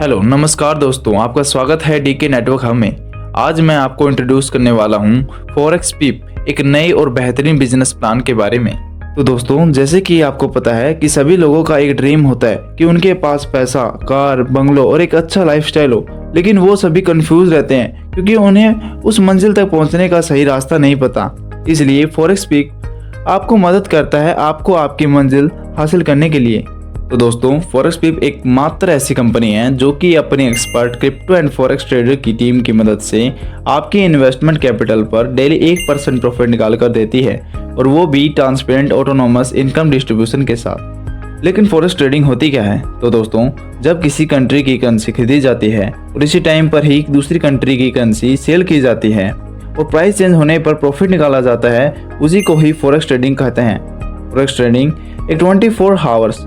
Hello नमस्कार दोस्तों, आपका स्वागत है डीके नेटवर्क हब में। आज मैं आपको इंट्रोड्यूस करने वाला हूं फॉरेक्स पिप, एक नई और बेहतरीन बिजनेस प्लान के बारे में। तो दोस्तों, जैसे कि आपको पता है कि सभी लोगों का एक ड्रीम होता है कि उनके पास पैसा, कार, बंगलो और एक अच्छा लाइफस्टाइल हो, लेकिन वो सभी कंफ्यूज रहते हैं क्योंकि उन्हें उस मंजिल तक पहुंचने का सही रास्ता नहीं पता। इसलिए फॉरेक्स पिप आपको मदद करता है आपको आपकी मंजिल हासिल करने के लिए। तो दोस्तों, फॉरेक्स पिप एक मात्र ऐसी कंपनी है जो कि अपनी expert crypto and forex trader की टीम की मदद से आपकी इन्वेस्टमेंट कैपिटल पर डेली 1% प्रॉफिट निकाल कर देती है, और वो भी ट्रांसपेरेंट ऑटोनोमस इनकम डिस्ट्रीब्यूशन के साथ। लेकिन फॉरेक्स ट्रेडिंग होती क्या है? तो दोस्तों, जब किसी कंट्री की करेंसी खरीदी जाती है और इसी टाइम पर ही दूसरी कंट्री की करेंसी सेल की जाती है और प्राइस चेंज होने पर प्रॉफिट निकाला जाता है, उसी को ही फॉरेक्स ट्रेडिंग कहते हैं। फॉरेक्स ट्रेडिंग एक 24 आवर्स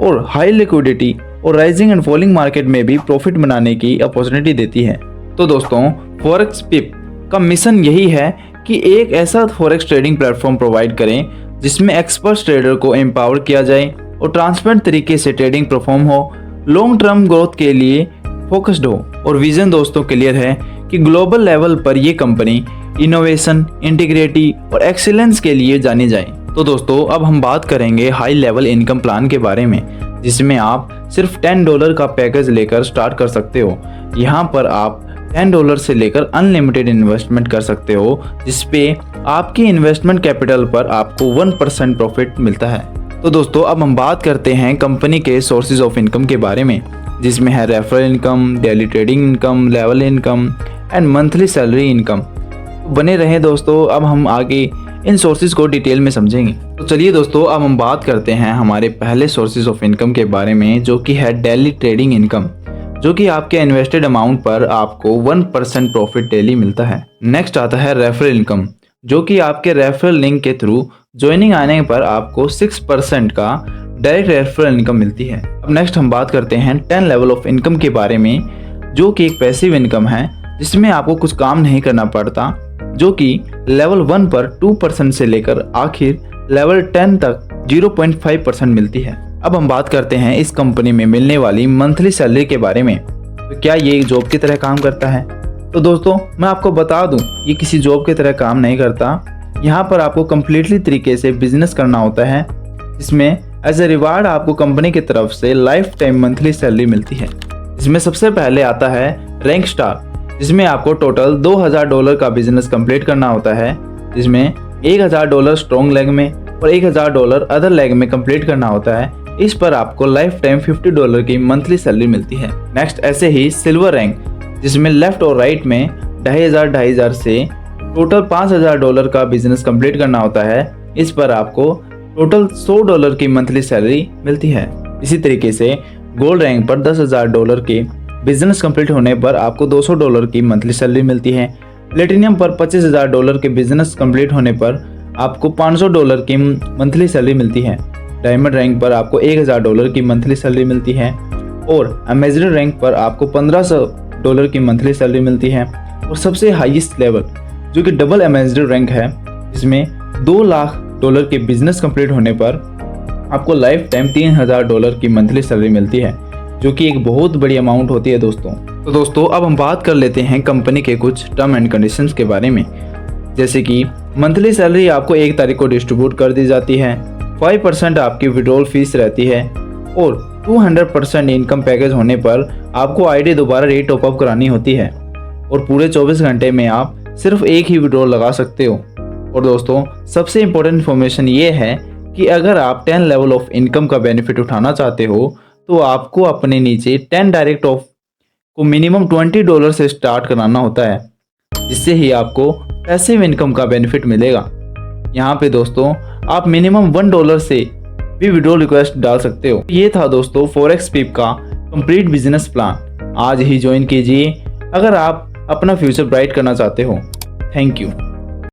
और हाई लिक्विडिटी और राइजिंग एंड फॉलिंग मार्केट में भी प्रॉफिट बनाने की अपॉर्चुनिटी देती है। तो दोस्तों, फॉरेक्स पिप का मिशन यही है कि एक ऐसा फॉरेक्स ट्रेडिंग प्लेटफॉर्म प्रोवाइड करें जिसमें एक्सपर्ट ट्रेडर को एम्पावर किया जाए और ट्रांसपेरेंट तरीके से ट्रेडिंग परफॉर्म हो, लॉन्ग टर्म ग्रोथ के लिए फोकस्ड हो। और विजन दोस्तों क्लियर है कि ग्लोबल लेवल पर ये कंपनी इनोवेशन, इंटीग्रिटी और एक्सीलेंस के लिए जानी जाए। तो दोस्तों, अब हम बात करेंगे हाई लेवल इनकम प्लान के बारे में, जिसमें आप सिर्फ $10 का पैकेज लेकर स्टार्ट कर सकते हो। यहाँ पर आप $10 से लेकर अनलिमिटेड इन्वेस्टमेंट कर सकते हो, जिसपे आपकी इन्वेस्टमेंट कैपिटल पर आपको 1% प्रॉफिट मिलता है। तो दोस्तों, अब हम बात करते हैं कंपनी के सोर्सेज ऑफ इनकम के बारे में, जिसमें है referral income, daily trading income, level income and monthly salary income. बने रहें दोस्तों, अब हम आगे इन सोर्सेज को डिटेल में समझेंगे। तो चलिए दोस्तों, अब हम बात करते हैं हमारे पहले सोर्सेज ऑफ इनकम के बारे में, जो कि है डेली ट्रेडिंग इनकम, जो कि आपके इन्वेस्टेड अमाउंट पर आपको 1% प्रॉफिट डेली मिलता है। नेक्स्ट आता है रेफरल इनकम, जो कि आपके रेफरल लिंक के थ्रू ज्वाइनिंग आने पर आपको 6% का डायरेक्ट रेफरल इनकम मिलती है। अब नेक्स्ट हम बात करते हैं 10 लेवल ऑफ इनकम के बारे में, जो कि एक पैसिव इनकम है जिसमें आपको कुछ काम नहीं करना पड़ता, जो कि लेवल 1 पर 2% से लेकर आखिर लेवल 10 तक 0.5% मिलती है। अब हम बात करते हैं इस कंपनी में मिलने वाली मंथली सैलरी के बारे में। तो क्या ये जॉब की तरह काम करता है? तो दोस्तों, मैं आपको बता दूं, ये किसी जॉब की तरह काम नहीं करता। यहाँ पर आपको कम्प्लीटली तरीके से बिजनेस करना होता है, जिसमें एज ए रिवार्ड आपको कंपनी की तरफ से लाइफ टाइम मंथली सैलरी मिलती है। इसमें सबसे पहले आता है रैंक स्टार, जिसमें आपको टोटल $2000 का बिजनेस कंप्लीट करना होता है, जिसमें $1000 स्ट्रॉन्ग लेग में और $1000 अदर लेग में कंप्लीट करना होता है। इस पर आपको लाइफ टाइम $50 की मंथली सैलरी मिलती है। नेक्स्ट ऐसे ही सिल्वर रैंक, जिसमें लेफ्ट और राइट में 2500 से टोटल $5000 का बिजनेस कंप्लीट करना होता है। इस पर आपको टोटल $100 की मंथली सैलरी मिलती है। इसी तरीके से गोल्ड रैंक पर $10,000 की बिजनेस कंप्लीट होने पर आपको $200 की मंथली सैलरी मिलती है। प्लेटिनियम पर $25,000 के बिजनेस कंप्लीट होने पर आपको $500 की मंथली सैलरी मिलती है। डायमंड रैंक पर आपको $1000 की मंथली सैलरी मिलती है और अमेजर रैंक पर आपको $1500 की मंथली सैलरी मिलती है। और सबसे हाईएस्ट लेवल, जो कि डबल अमेजर रैंक है, जिसमें $2 लाख के बिजनेस कंप्लीट होने पर आपको लाइफ टाइम $3000 की मंथली सैलरी मिलती है, जो कि एक बहुत बड़ी अमाउंट होती है दोस्तों। तो दोस्तों, अब हम बात कर लेते हैं कंपनी के कुछ टर्म एंड कंडीशंस के बारे में, जैसे कि मंथली सैलरी आपको 1 तारीख को डिस्ट्रीब्यूट कर दी जाती है, 5% आपकी विड्रॉल फीस रहती है और 200% इनकम पैकेज होने पर आपको आईडी दोबारा रीटॉप करानी होती है और पूरे 24 घंटे में आप सिर्फ एक ही विड्रॉल लगा सकते हो। और दोस्तों, सबसे इम्पोर्टेंट इन्फॉर्मेशन ये है कि अगर आप 10 लेवल ऑफ इनकम का बेनिफिट उठाना चाहते हो तो आपको अपने नीचे 10 डायरेक्ट ऑफ को मिनिमम $20 से स्टार्ट कराना होता है, जिससे ही आपको पैसिव इनकम का बेनिफिट मिलेगा। यहाँ पे दोस्तों, आप मिनिमम $1 से भी विड्रॉल रिक्वेस्ट डाल सकते हो। ये था दोस्तों फॉरेक्स पिप का कंप्लीट बिजनेस प्लान। आज ही ज्वाइन कीजिए अगर आप अपना फ्यूचर ब्राइट करना चाहते हो। Thank you.